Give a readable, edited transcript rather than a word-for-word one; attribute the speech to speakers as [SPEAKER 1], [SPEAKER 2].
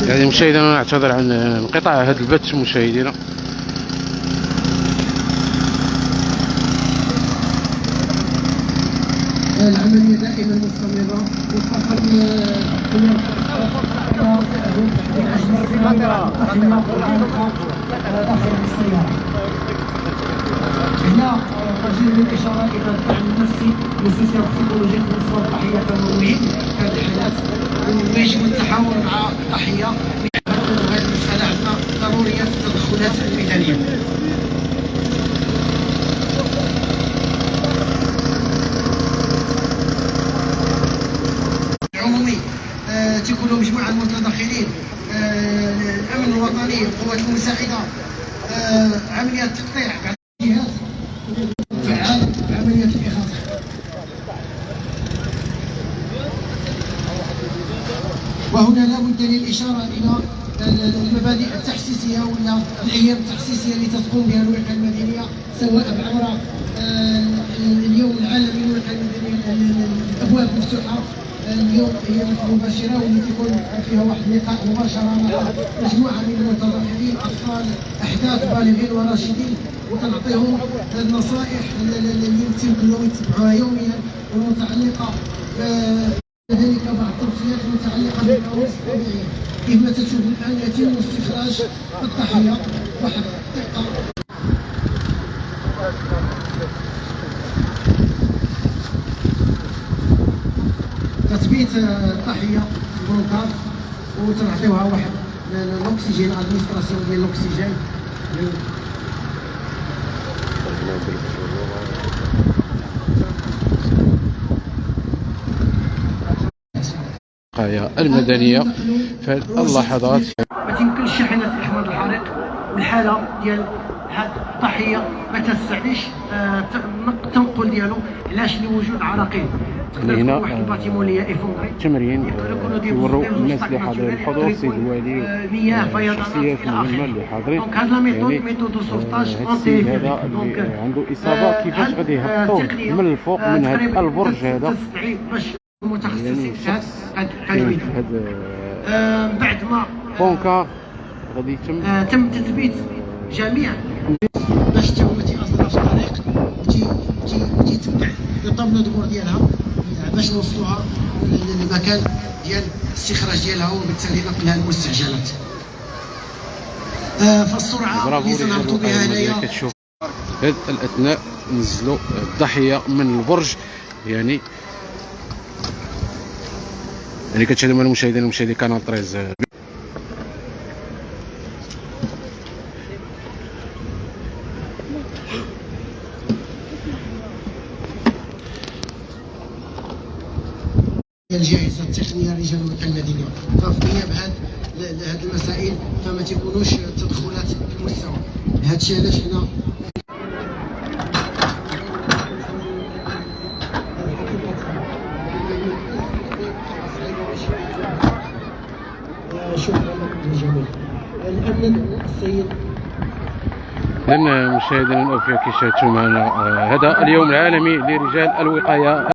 [SPEAKER 1] يعني مشاهدينا نعتذر عن انقطاع هذا البث مشاهدينا.
[SPEAKER 2] العملية دائما مستمرة وفقط داخل السيارة. هنا تجد الإشارة إلى الدعم النفسي والاستشارة البسيكولوجي بالنسبة للضحية التمويل في هذه الحالات، ويجب التحاور مع الضحية. هذه المسألة عندنا ضرورية التدخلات الميدانية. العمومي تكون له مجموعة من المتدخلين، الأمن الوطني، القوات المساعدة، عمليات تقطيع جهات فعال، عمليات الإغاثة. وهنا لا بد للإشارة إلى المبادئ التحسيسية ولا الأيام التحسيسية اللي تقوم بها الوحدة المدنية، سواء عبر اليوم العالمي للوحدة المدنية. الأبواب مفتوحة اليوم، هي مباشرة واللي تكون فيها واحد اللقاء مباشرة مع مجموعة من المتدخلين، أطفال، أحداث، بالغين وراشدين، وتنعطيهم النصائح اللي يمكن لهم يتبعوها يوميا والمتعلقة كذلك بعض التوصيات المتعلقة بالكوارث الطبيعية. كيف ما تشوف الآن يتم استخراج الضحية واحد الدقة. تثبيت الضحية البروكار وتنعطيوها واحد الأكسجين، ادمينستراسيون ديال الأكسجين.
[SPEAKER 1] الوقاية المدنية في اللحظات.
[SPEAKER 2] ما تيمكنش شي حالة إحماض الحريق والحالة ديال هاد الضحية ما تستعليش التنقل ديالو، علاش؟ لوجود عراقيل.
[SPEAKER 1] هنا
[SPEAKER 2] واحد الباتيمون اللي
[SPEAKER 1] تمرين كيوروا الناس اللي حاضرين الحضور، السيد الوالي،
[SPEAKER 2] مياه فيضانات
[SPEAKER 1] الشخصيات المهمة اللي حاضرين.
[SPEAKER 2] دونك هاد لا ميثود دو سوفتاج
[SPEAKER 1] السيد هذا اللي عنده إصابة كيفاش غادي يهبطوه من الفوق من هذا البرج هذا.
[SPEAKER 2] باش المتخصصين في هاد بعد ما
[SPEAKER 1] بونكار غادي يتم
[SPEAKER 2] تم تثبيت جميع باش حتى هو ما تيأثرش في الطريق، وتيتبع الطابلو دور ديالها باش نوصلوها للمكان ديال الاستخراج ديالها وبالتالي نقلها للمستعجلات. فالسرعه اللي تنهبطوا بها هنايا
[SPEAKER 1] كتشوف هاد الاثناء نزلوا الضحيه من البرج. يعني كتشاهدوا معنا المشاهدين قناه 13.
[SPEAKER 2] الجاهزه التقنيه رجال الوحده المدنيه، ففي غياب هاد المسائل فما تيكونوش تدخلات في المستوى. هادشي علاش حنا شكرا للجميع. الامن السيد.
[SPEAKER 1] إذن مشاهدينا الأوفياء كي شاهدتوا معنا هذا اليوم العالمي لرجال الوقاية.